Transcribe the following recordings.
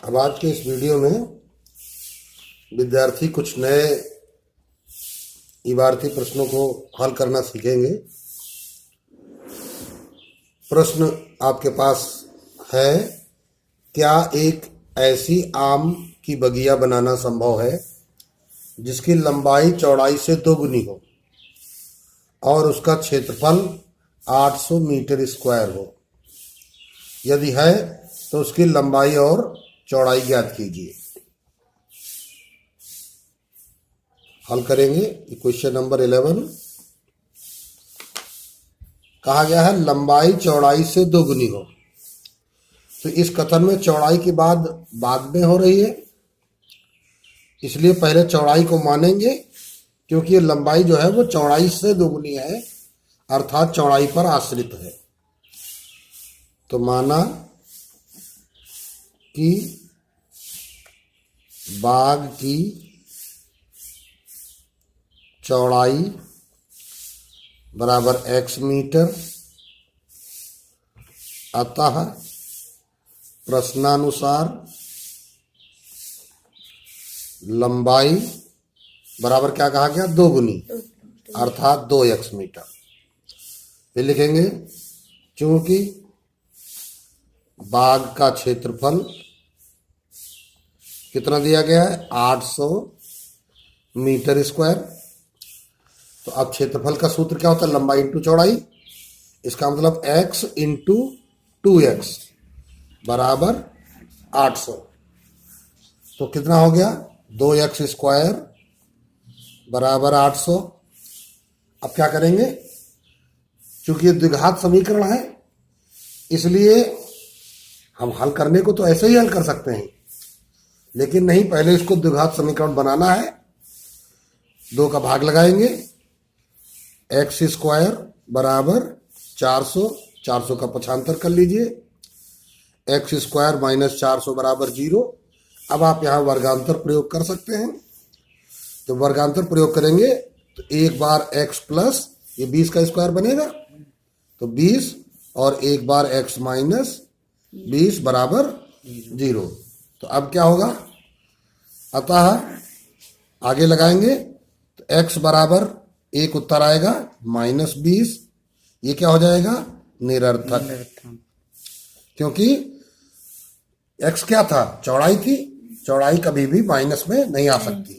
अब आज के इस वीडियो में विद्यार्थी कुछ नए इबारती प्रश्नों को हल करना सीखेंगे। प्रश्न आपके पास है, क्या एक ऐसी आम की बगिया बनाना संभव है जिसकी लंबाई चौड़ाई से दोगुनी हो और उसका क्षेत्रफल 800 मीटर स्क्वायर हो? यदि है तो उसकी लंबाई और चौड़ाई ज्ञात कीजिए। हल करेंगे। क्वेश्चन नंबर 11 कहा गया है लंबाई चौड़ाई से दोगुनी हो। तो इस कथन में चौड़ाई की बात बाद में हो रही है, इसलिए पहले चौड़ाई को मानेंगे क्योंकि ये लंबाई जो है वो चौड़ाई से दोगुनी है, अर्थात चौड़ाई पर आश्रित है। तो माना कि बाग की चौड़ाई बराबर x मीटर, अतः प्रश्नानुसार लंबाई बराबर क्या कहा गया, दोगुनी, अर्थात 2x मीटर। फिर लिखेंगे चूंकि बाग का क्षेत्रफल कितना दिया गया है, 800 मीटर स्क्वायर। तो अब क्षेत्रफल का सूत्र क्या होता है, लंबाई इंटू चौड़ाई। इसका मतलब x इंटू 2x बराबर 800। तो कितना हो गया, 2x स्क्वायर बराबर 800। अब क्या करेंगे, चूंकि ये द्विघात समीकरण है इसलिए हम हल करने को तो ऐसे ही हल कर सकते हैं, लेकिन नहीं, पहले इसको द्विघात समीकरण बनाना है। 2 का भाग लगाएंगे, x स्क्वायर बराबर 400, 400 का पक्षांतर कर लीजिए, x स्क्वायर माइनस 400 बराबर 0। अब आप यहाँ वर्गांतर प्रयोग कर सकते हैं। तो वर्गांतर प्रयोग करेंगे तो एक बार x प्लस ये 20 का स्क्वायर बनेगा, तो 20 और एक बार x माइनस 20 बराबर 0। तो अब क्या होगा, अतः आगे लगाएंगे तो x बराबर एक उत्तर आएगा -20। ये क्या हो जाएगा, निरर्थक, क्योंकि x क्या था, चौड़ाई थी, चौड़ाई कभी भी माइनस में नहीं आ सकती।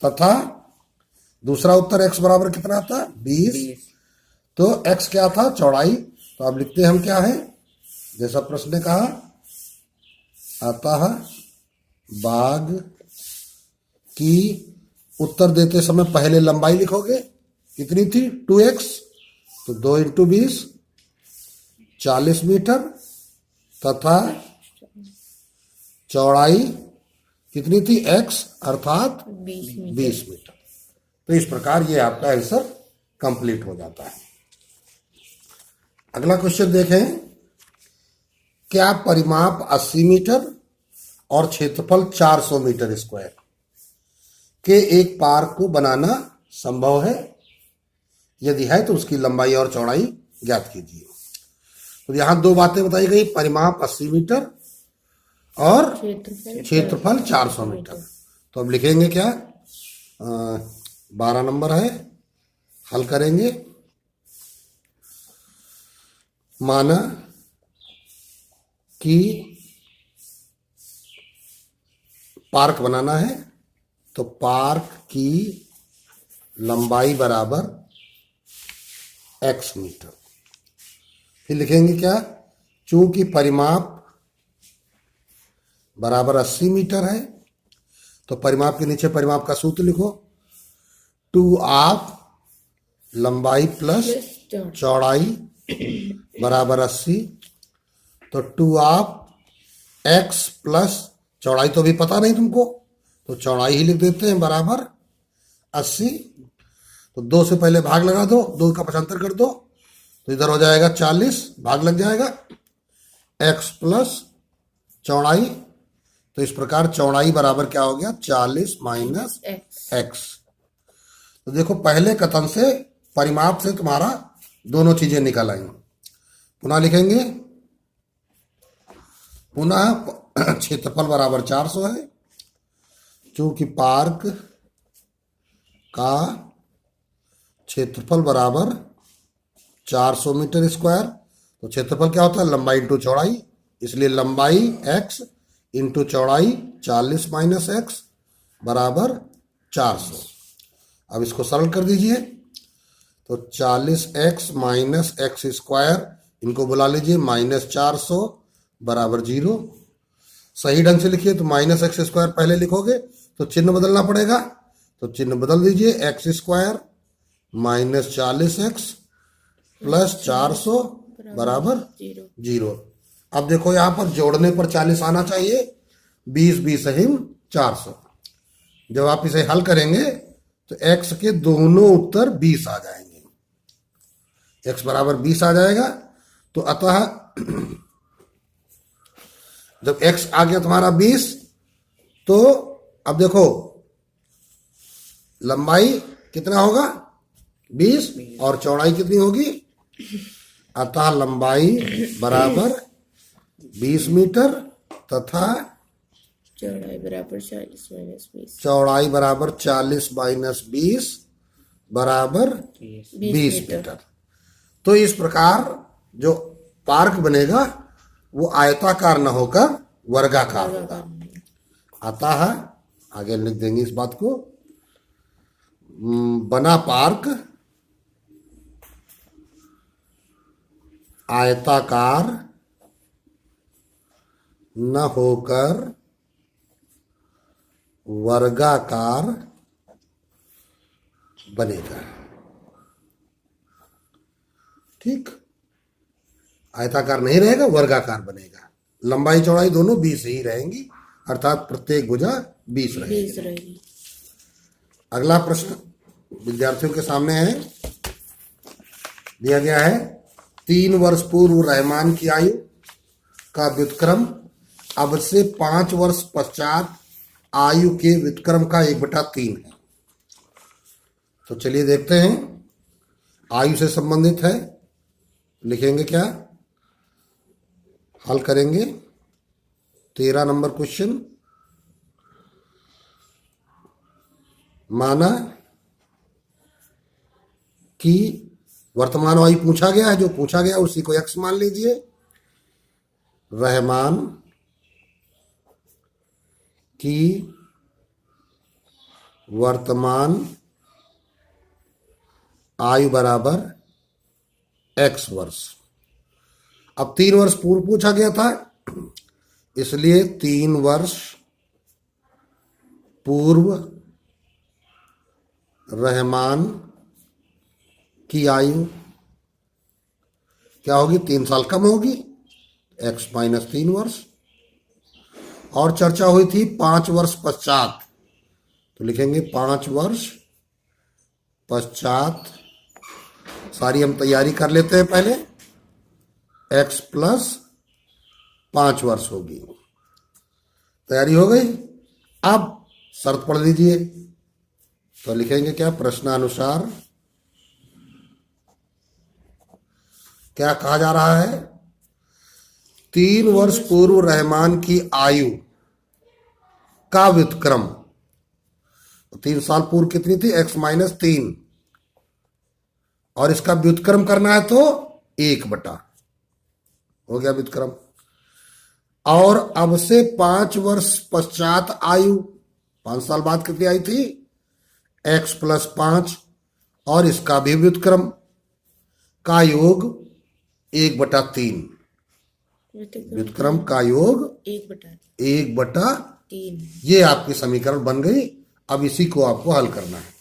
तथा दूसरा उत्तर x बराबर कितना था, 20। तो x क्या था, चौड़ाई। तो अब लिखते हैं हम क्या है, जैसा प्रश्न ने कहा, अतः बाग की, उत्तर देते समय पहले लंबाई लिखोगे, कितनी थी, 2x, तो 2 इंटू 20 40 मीटर, तथा चौड़ाई कितनी थी, x अर्थात 20 मीटर। तो इस प्रकार ये आपका आंसर कंप्लीट हो जाता है। अगला क्वेश्चन देखें, क्या परिमाप 80 मीटर और क्षेत्रफल 400 मीटर स्क्वायर के एक पार्क को बनाना संभव है? यदि है तो उसकी लंबाई और चौड़ाई ज्ञात कीजिए। तो यहां 2 बातें बताई गई, परिमाप 80 मीटर और क्षेत्रफल 400 मीटर। तो अब लिखेंगे क्या, 12 नंबर है, हल करेंगे। माना कि पार्क बनाना है, तो पार्क की लंबाई बराबर x मीटर। फिर लिखेंगे क्या, चूंकि परिमाप बराबर 80 मीटर है, तो परिमाप के नीचे परिमाप का सूत्र लिखो, 2 लंबाई प्लस चौड़ाई बराबर 80। तो 2 x प्लस चौड़ाई तो अभी पता नहीं तुमको, तो चौड़ाई ही लिख देते हैं बराबर 80। तो 2 से पहले भाग लगा दो, 2 का पक्षांतर कर दो, तो इधर हो जाएगा 40, भाग लग जाएगा, x प्लस चौड़ाई। तो इस प्रकार चौड़ाई बराबर क्या हो गया, 40 माइनस x। तो देखो पहले कथन से परिमाप से तुम्हारा दोनों चीजें निकल आई। पुनः लिखेंगे, पुनः क्षेत्रफल बराबर 400 है। चूंकि पार्क का क्षेत्रफल बराबर 400 मीटर स्क्वायर, तो क्षेत्रफल क्या होता है? लंबाई इंटू चौड़ाई। इसलिए लंबाई x इंटू चौड़ाई 40 माइनस एक्स बराबर 400। अब इसको सरल कर दीजिए, तो 40x माइनस एक्स स्क्वायर, इनको बुला लीजिए, माइनस 400 बराबर 0। सही ढंग से लिखिए तो माइनस एक्स स्क्वायर पहले लिखोगे तो चिन्ह बदलना पड़ेगा, तो चिन्ह बदल दीजिए, x square minus 40x plus 400 बराबर 0। अब देखो यहाँ पर जोड़ने पर 40 आना चाहिए, 20 20 हिम 400। जब आप इसे हल करेंगे तो x के दोनों उत्तर 20 आ जाएंगे, x बराबर 20 आ जाएगा। तो अतः जब x आ गया तुम्हारा 20, तो अब देखो लंबाई कितना होगा? 20 और चौड़ाई कितनी होगी? अतः लंबाई बराबर 20 मीटर तथा चौड़ाई बराबर 40 माइनस 20। चौड़ाई बराबर 40 माइनस 20 बराबर 20 मीटर। तो इस प्रकार जो पार्क बनेगा वो आयताकार न होकर वर्गाकार होगा। अतः आगे लिख देंगे इस बात को, बना पार्क आयताकार न होकर वर्गाकार बनेगा। ठीक, आयताकार नहीं रहेगा, वर्गाकार बनेगा। लंबाई चौड़ाई दोनों 20 ही रहेंगी, अर्थात प्रत्येक भुजा 20 रहेगी। अगला प्रश्न विद्यार्थियों के सामने है, दिया गया है 3 वर्ष पूर्व रहमान की आयु का व्युत्क्रम अब से 5 वर्ष पश्चात आयु के व्युत्क्रम का 1/3 है। तो चलिए देखते हैं, आयु से संबंधित है, लिखेंगे क्या? हल करेंगे 13 नंबर क्वेश्चन। माना कि वर्तमान आयु पूछा गया है, जो पूछा गया उसी को x मान लीजिए। रहमान की वर्तमान आयु बराबर x वर्ष। अब 3 वर्ष पूर्व पूछा गया था, इसलिए 3 वर्ष पूर्व रहमान की आयु क्या होगी? 3 साल कम होगी, x माइनस 3 वर्ष। और चर्चा हुई थी 5 वर्ष पश्चात, तो लिखेंगे 5 वर्ष पश्चात। सारी हम तैयारी कर लेते हैं पहले, x प्लस 5 वर्ष होगी। तैयारी हो गई? अब शर्त पढ़ लीजिए, तो लिखेंगे क्या? प्रश्नानुसार क्या कहा जा रहा है? 3 वर्ष पूर्व रहमान की आयु का व्युत्क्रम, 3 साल पूर्व कितनी थी? x माइनस 3, और इसका व्युत्क्रम करना है तो 1/, हो गया व्युत्क्रम। और अब से 5 वर्ष पश्चात आयु, 5 साल बाद कितनी आई थी? x प्लस 5, और इसका भी व्युत्क्रम का योग 1/3। व्युत्क्रम का योग 1/3। ये आपकी समीकरण बन गई। अब इसी को आपको हल करना है।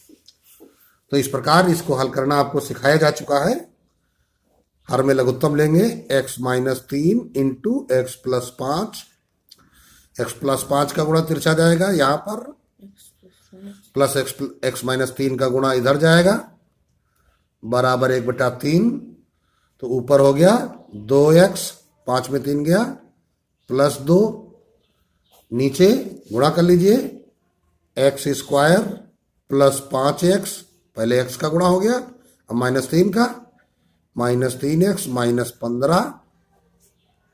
तो इस प्रकार इसको हल करना आपको सिखाया जा चुका है। हर में लघुत्तम लेंगे, x minus 3 into x plus 5। X plus 5 का गुणा तिरछा जाएगा यहाँ पर, प्लस एक्स माइनस 3 का गुणा इधर जाएगा, बराबर 1/3। तो ऊपर हो गया 2x, 5 में 3 गया, प्लस 2, नीचे गुणा कर लीजिए, एक्स स्क्वायर प्लस 5x, पहले x का गुणा हो गया, अब माइनस 3 का, माइनस 3x माइनस 15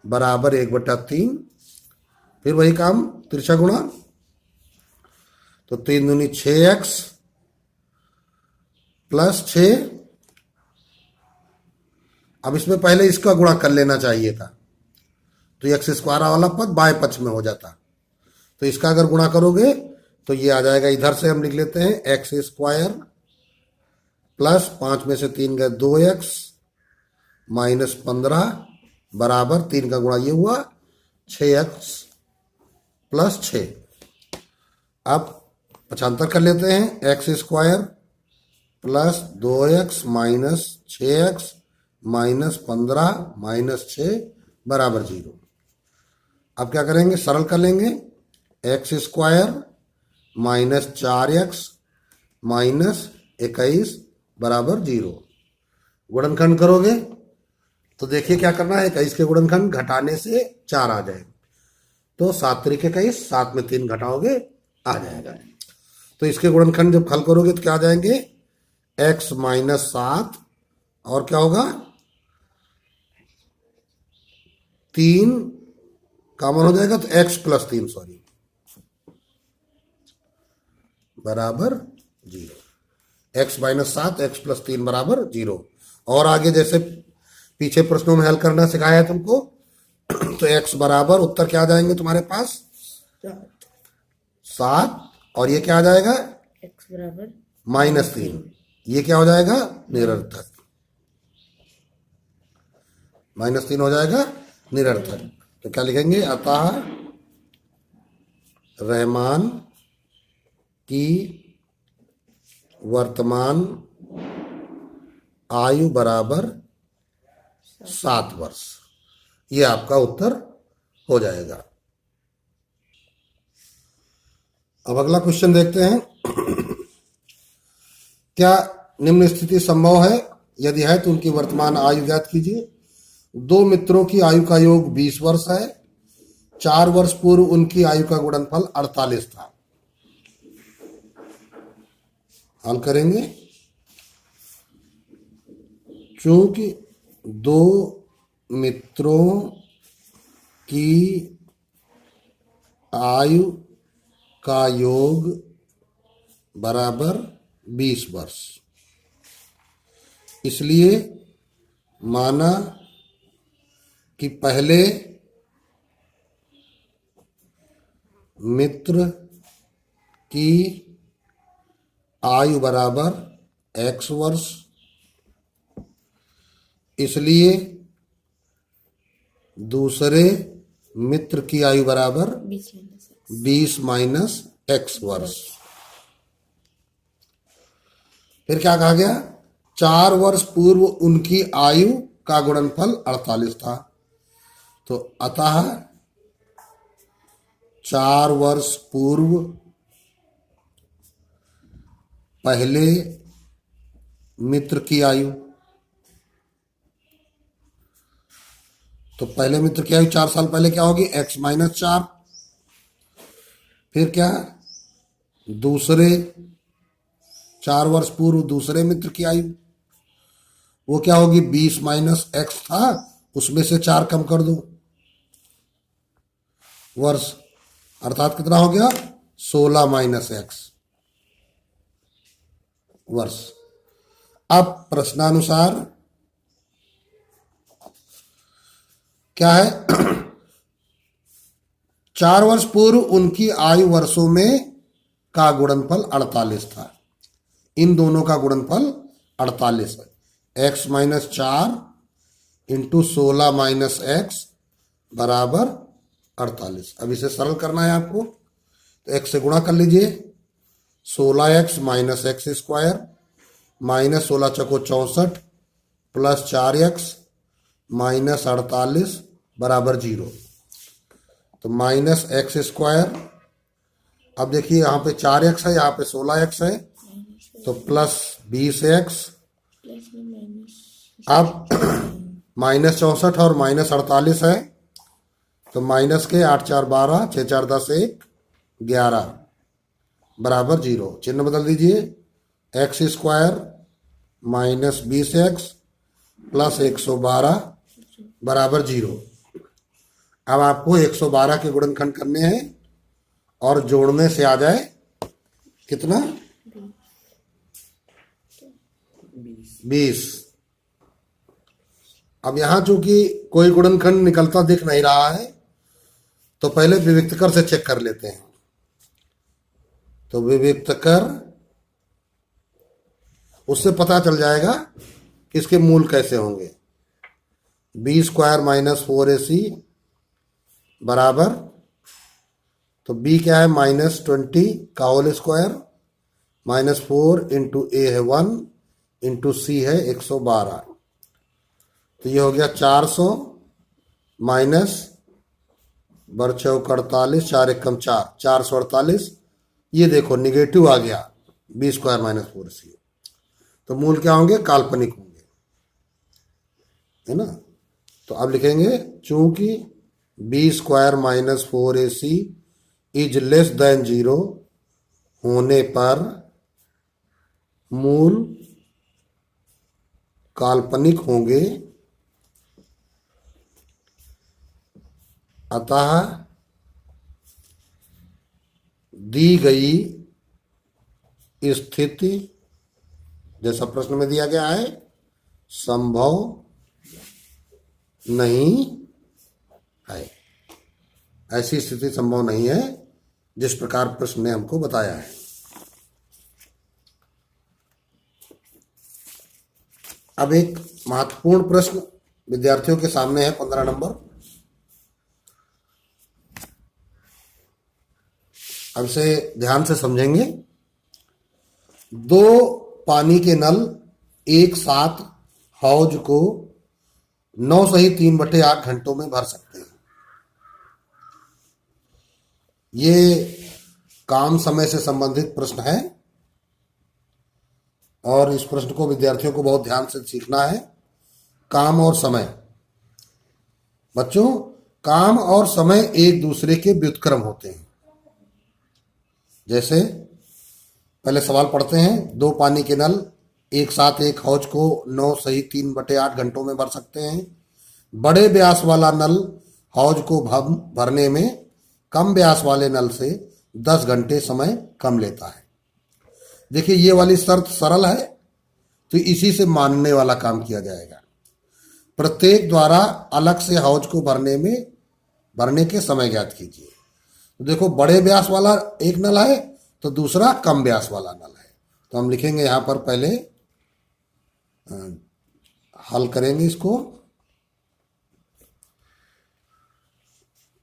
बराबर 1/3। फिर वही काम तिरछा गुणा, तो 3 दूनी 6x प्लस 6। अब इसमें पहले इसका गुणा कर लेना चाहिए था, तो एक्स स्क्वायर वाला पद बाएं पक्ष में हो जाता। तो इसका अगर गुणा करोगे तो ये आ जाएगा, इधर से हम लिख लेते हैं एक्स स्क्वायर प्लस 5 में से 3 गए 2x माइनस 15 बराबर 3 का गुणा ये हुआ 6x प्लस 6। अब पक्षांतर कर लेते हैं, x square plus 2x minus 6x minus 15 minus 6 बराबर 0। अब क्या करेंगे, सरल कर लेंगे, x square minus 4x minus 21 बराबर 0। गुणनखंड करोगे तो देखिए क्या करना है, 21 के गुणनखंड घटाने से 4 आ जाएगा, तो 7 त्रिक 21, 7 में 3 घटाओगे आ जाएगा। तो इसके गुणनखंड जब हल करोगे तो क्या आ जाएंगे, x माइनस 7 और क्या होगा 3 कॉमन हो जाएगा, तो x प्लस 3 सॉरी बराबर 0। x माइनस 7 x प्लस 3 बराबर 0। और आगे जैसे पीछे प्रश्नों में हल करना सिखाया है तुमको, तो x बराबर उत्तर क्या आ जाएंगे तुम्हारे पास 7, और ये क्या आ जाएगा x बराबर माइनस 3, ये क्या हो जाएगा निरर्थक, माइनस 3 हो जाएगा निरर्थक। तो क्या लिखेंगे, अतः रहमान की वर्तमान आयु बराबर 7 वर्ष, ये आपका उत्तर हो जाएगा। अब अगला क्वेश्चन देखते हैं। क्या निम्न स्थिति संभव है, यदि है तो उनकी वर्तमान आयु ज्ञात कीजिए। 2 मित्रों की आयु का योग 20 वर्ष है, 4 वर्ष पूर्व उनकी आयु का गुणनफल 48 था। हल करेंगे, चूंकि 2 मित्रों की आयु का योग बराबर 20 वर्ष, इसलिए माना कि पहले मित्र की आयु बराबर x वर्ष, इसलिए दूसरे मित्र की आयु बराबर 20 माइनस x वर्ष। फिर क्या कहा गया, 4 वर्ष पूर्व उनकी आयु का गुणनफल 48 था, तो अतः 4 वर्ष पूर्व पहले मित्र की आयु, तो पहले मित्र की आयु 4 साल पहले क्या होगी, x माइनस 4। फिर क्या, दूसरे 4 वर्ष पूर्व दूसरे मित्र की आयु, वो क्या होगी 20 माइनस x था, उसमें से 4 कम कर दो वर्ष, अर्थात कितना हो गया 16 माइनस x वर्ष। अब प्रश्नानुसार क्या है, 4 वर्ष पूर्व उनकी आयु वर्षों में का गुणनफल 48 था, इन दोनों का गुणनफल 48 है, x minus 4 into 16 minus x बराबर 48। अब इसे सरल करना है आपको, तो x से गुणा कर लीजिए, 16x minus x square minus 16 चौको 64 प्लस 4x माइनस 48 बराबर 0। तो माइनस एक्स स्क्वायर, अब देखिए यहाँ पे 4x है, यहाँ पे 16x है, तो प्लस 20x। अब माइनस 64 और माइनस 48 है, तो माइनस के 8 4 12 6 4 10 1 11 बराबर 0। चिन्ह बदल दीजिए, x square minus 20x plus 112 बराबर 0। अब आपको 112 के गुणनखंड करने हैं और जोड़ने से आ जाए कितना 20। अब यहां चूंकि कोई गुणनखंड निकलता दिख नहीं रहा है तो पहले विविक्तकर से चेक कर लेते हैं। तो विविक्तकर, उससे पता चल जाएगा कि इसके मूल कैसे होंगे। बी स्क्वायर माइनस 4ac बराबर, तो b क्या है -20 का होल स्क्वायर -4 इंटू ए है 1 इंटू सी है 112। तो ये हो गया 400 माइनस बर चौक 48, 4 एकम 4, 448। ये देखो निगेटिव आ गया, बी स्क्वायर माइनस 4c। तो मूल क्या होंगे, काल्पनिक होंगे, है ना। तो अब लिखेंगे चूंकि B square minus 4ac is less than 0 होने पर मूल काल्पनिक होंगे, अतः दी गई स्थिति जैसा प्रश्न में दिया गया है संभव नहीं है। ऐसी स्थिति संभव नहीं है जिस प्रकार प्रश्न ने हमको बताया है। अब एक महत्वपूर्ण प्रश्न विद्यार्थियों के सामने है, 15 नंबर। अब इसे ध्यान से समझेंगे। 2 पानी के नल एक साथ हौज को 9 सही 3/8 घंटों में भर सकते हैं। ये काम समय से संबंधित प्रश्न है और इस प्रश्न को विद्यार्थियों को बहुत ध्यान से सीखना है। काम और समय, बच्चों काम और समय एक दूसरे के व्युत्क्रम होते हैं। जैसे पहले सवाल पढ़ते हैं, 2 पानी के नल एक साथ एक हौज को 9 सही 3/8 घंटों में भर सकते हैं। बड़े व्यास वाला नल हौज को भरने में कम व्यास वाले नल से 10 घंटे समय कम लेता है। देखिए ये वाली शर्त सरल है, तो इसी से मानने वाला काम किया जाएगा। प्रत्येक द्वारा अलग से हौज को भरने के समय ज्ञात कीजिए। तो देखो बड़े व्यास वाला एक नल है तो दूसरा कम व्यास वाला नल है। तो हम लिखेंगे यहां पर, पहले हल करेंगे इसको।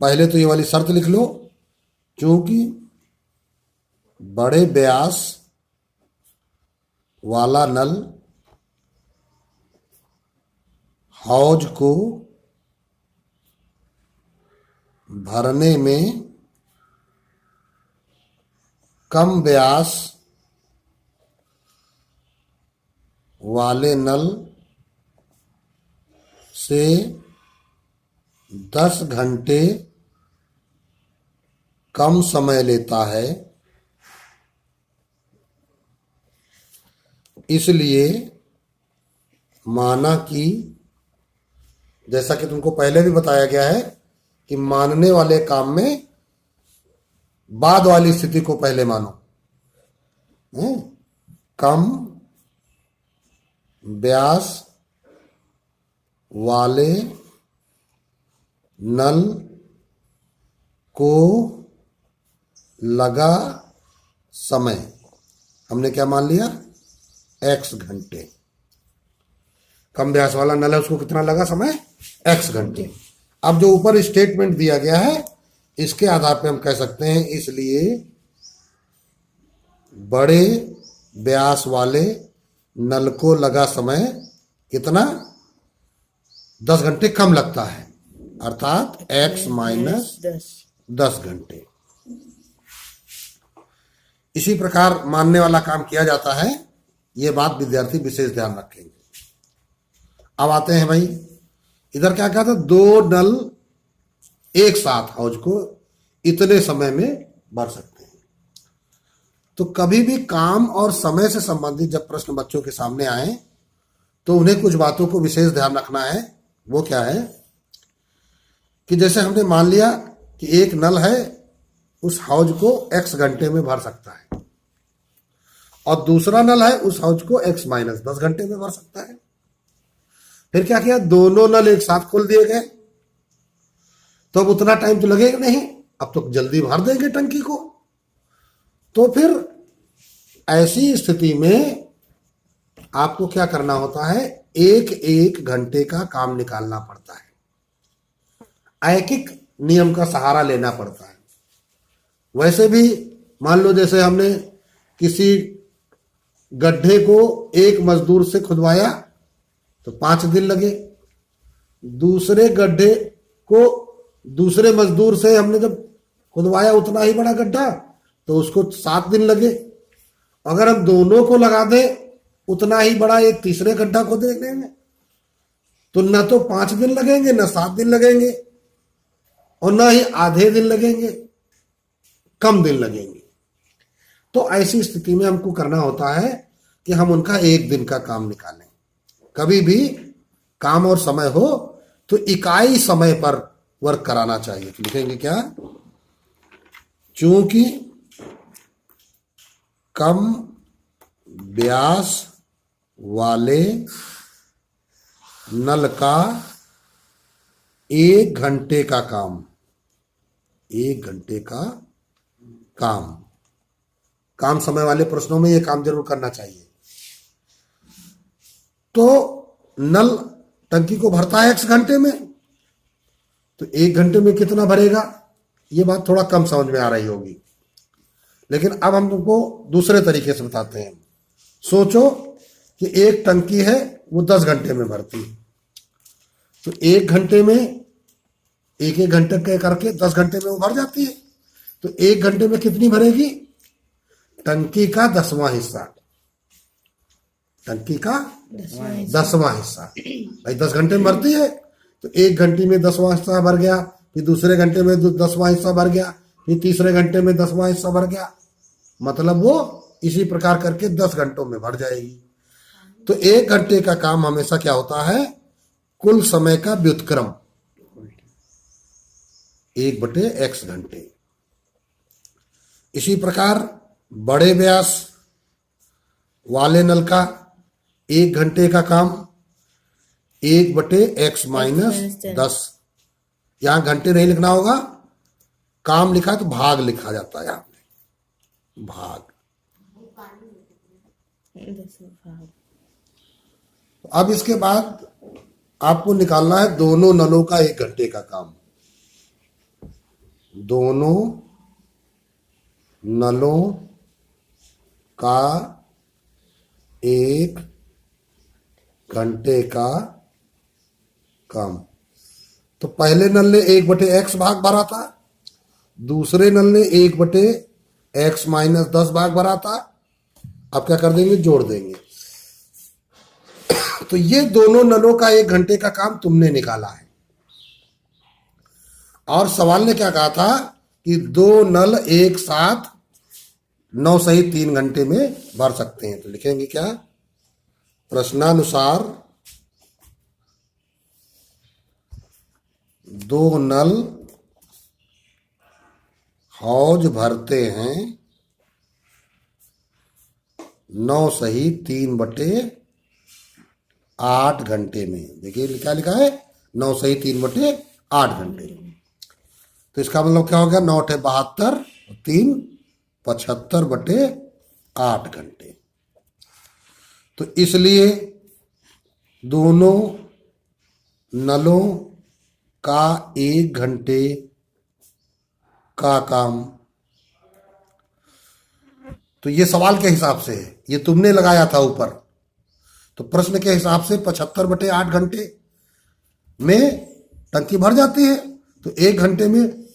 पहले तो ये वाली शर्त लिख लो, क्योंकि बड़े व्यास वाला नल हौज को भरने में कम व्यास वाले नल से 10 घंटे कम समय लेता है। इसलिए माना कि, जैसा कि तुमको पहले भी बताया गया है कि मानने वाले काम में बाद वाली स्थिति को पहले मानो। कम व्यास वाले नल को लगा समय हमने क्या मान लिया, x घंटे। कम व्यास वाला नल है उसको कितना लगा समय, x घंटे। अब जो ऊपर स्टेटमेंट दिया गया है इसके आधार पे हम कह सकते हैं, इसलिए बड़े व्यास वाले नल को लगा समय कितना, 10 घंटे कम लगता है, अर्थात x माइनस 10 घंटे। इसी प्रकार मानने वाला काम किया जाता है। यह बात विद्यार्थी विशेष ध्यान रखेंगे। अब आते हैं भाई, इधर क्या कहा था, 2 नल एक साथ हौज को इतने समय में भर सकते हैं। तो कभी भी काम और समय से संबंधित जब प्रश्न बच्चों के सामने आए तो उन्हें कुछ बातों को विशेष ध्यान रखना है। वो क्या है कि जैसे हमने मान लिया कि एक नल है, उस हौज को x घंटे में भर सकता है, और दूसरा नल है, उस हौज को x माइनस 10 घंटे में भर सकता है। फिर क्या किया, दोनों नल एक साथ खोल दिए गए, तो अब उतना टाइम तो लगेगा नहीं, अब तो जल्दी भर देंगे टंकी को। तो फिर ऐसी स्थिति में आपको क्या करना होता है, एक एक घंटे का काम निकालना पड़ता है, ऐकिक नियम का सहारा लेना पड़ता है। वैसे भी मान लो जैसे हमने किसी गड्ढे को एक मजदूर से खुदवाया तो 5 दिन लगे, दूसरे गड्ढे को दूसरे मजदूर से हमने जब खुदवाया उतना ही बड़ा गड्ढा तो उसको 7 दिन लगे। अगर हम दोनों को लगा दें उतना ही बड़ा एक तीसरे गड्ढा को देख लेंगे तो न तो 5 दिन लगेंगे, न 7 दिन लगेंगे, और न ही आधे दिन लगेंगे, कम दिन लगेंगे। तो ऐसी स्थिति में हमको करना होता है कि हम उनका एक दिन का काम निकालें। कभी भी काम और समय हो तो इकाई समय पर वर्क कराना चाहिए। तो लिखेंगे क्या, चूंकि कम व्यास वाले नल का 1 घंटे का काम, 1 घंटे का काम समय वाले प्रश्नों में यह काम जरूर करना चाहिए। तो नल टंकी को भरता है x घंटे में, तो 1 घंटे में कितना भरेगा, ये बात थोड़ा कम समझ में आ रही होगी। लेकिन अब हम तुमको दूसरे तरीके से बताते हैं। सोचो कि एक टंकी है, वो 10 घंटे में भरती है, तो 1 घंटे में एक घंटे के करके 10 घंटे में वो भर जाती है। तो 1 घंटे में कितनी भरेगी, टंकी का 10वां हिस्सा, टंकी का 10वां हिस्सा। भाई 10 घंटे में भरती है तो 1 घंटे में 10वां हिस्सा भर गया, फिर दूसरे घंटे में 10वां हिस्सा भर गया, फिर तीसरे घंटे में 10वां हिस्सा भर गया, मतलब वो इसी प्रकार करके 10 घंटों में भर जाएगी। तो 1 घंटे का काम हमेशा क्या होता है, कुल समय का व्युत्क्रम 1/x घंटे। इसी प्रकार बड़े व्यास वाले नल का 1 घंटे का काम 1/x माइनस 10। यहां घंटे नहीं लिखना होगा, काम लिखा तो भाग लिखा जाता है, यहां पे भाग। अब इसके बाद आपको निकालना है दोनों नलों का 1 घंटे का काम। दोनों नलों का 1 घंटे का काम। तो पहले नल ने 1/x भाग भरा था, दूसरे नल ने 1/x माइनस 10 भाग भरा था। अब क्या कर देंगे, जोड़ देंगे। तो ये दोनों नलों का 1 घंटे का काम तुमने निकाला है। और सवाल ने क्या कहा था कि 2 नल एक साथ 9 सहित 3 घंटे में भर सकते हैं। तो लिखेंगे क्या, प्रश्नानुसार 2 नल हौज भरते हैं 9 सहित 3/8 घंटे में। देखिए क्या लिखा है, 9 सहित 3/8 घंटे। तो इसका मतलब क्या हो गया, 9 × 72, 3 75/8 घंटे। तो इसलिए दोनों नलों का 1 घंटे का काम, तो ये सवाल के हिसाब से है, ये तुमने लगाया था ऊपर, तो प्रश्न के हिसाब से 75/8 घंटे में टंकी भर जाती है। तो 1 घंटे में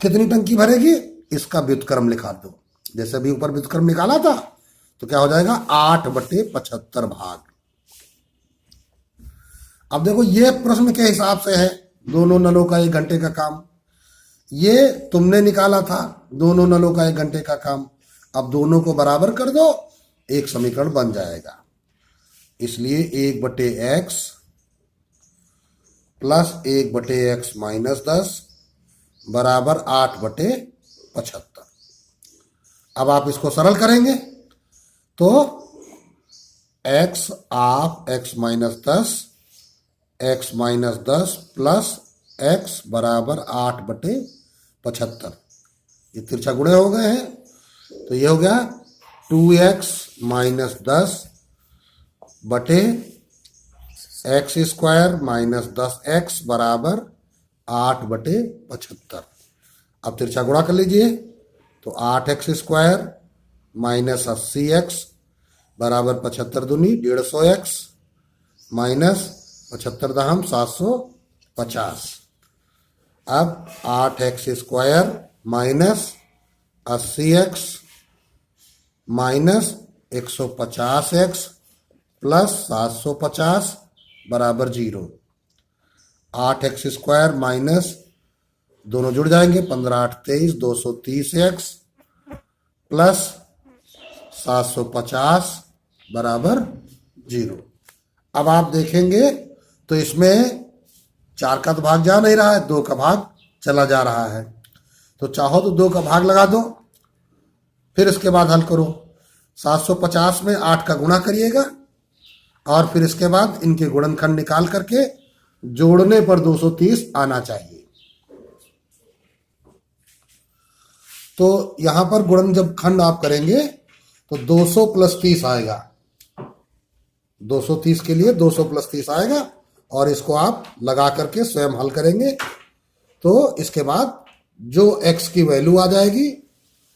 कितनी टंकी भरेगी, इसका व्युत्क्रम लिखा दो। जैसे अभी ऊपर व्युत्क्रम निकाला था तो क्या हो जाएगा, 8/75 भाग। अब देखो ये प्रश्न के हिसाब से है, दोनों नलों का 1 घंटे का काम। ये तुमने निकाला था दोनों नलों का 1 घंटे का काम। अब दोनों को बराबर कर दो, एक समीकरण बन जाएगा। इसलिए 1/x प्लस 1/x माइनस 10 बराबर 8/75। अब आप इसको सरल करेंगे तो x of x minus 10 x minus 10 plus x बराबर 8/75। ये तिरछा गुणे हो गए हैं तो ये हो गया 2x माइनस 10 बटे एक्स स्क्वायर माइनस 10x बराबर 8/75। अब तिरछा गुणा कर लीजिए तो 8x स्क्वायर माइनस 80x बराबर 75 दूनी 150x माइनस 75 दहम 750। अब 8x square minus 80x minus 150x plus 750 बराबर 0। 8x स्क्वायर माइनस दोनों जुड़ जाएंगे 15 8 23 230x प्लस 750 बराबर 0। अब आप देखेंगे तो इसमें 4 का तो भाग जा नहीं रहा है, 2 का भाग चला जा रहा है। तो चाहो तो 2 का भाग लगा दो, फिर इसके बाद हल करो। 750 में 8 का गुणा करिएगा और फिर इसके बाद इनके गुणनखंड निकाल करके जोड़ने पर 230 आना चाहिए। तो यहां पर गुणन जब खंड आप करेंगे तो 200 प्लस 30 आएगा। 230 के लिए 200 प्लस 30 आएगा और इसको आप लगा करके स्वयं हल करेंगे तो इसके बाद जो x की वैल्यू आ जाएगी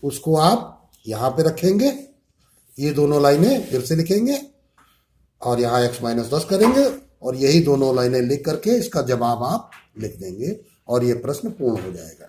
उसको आप यहां पे रखेंगे, ये दोनों लाइनें फिर से लिखेंगे और यहाँ x माइनस 10 करेंगे और यही दोनों लाइनें लिख करके इसका जवाब आप लिख देंगे और ये प्रश्न पूर्ण हो जाएगा।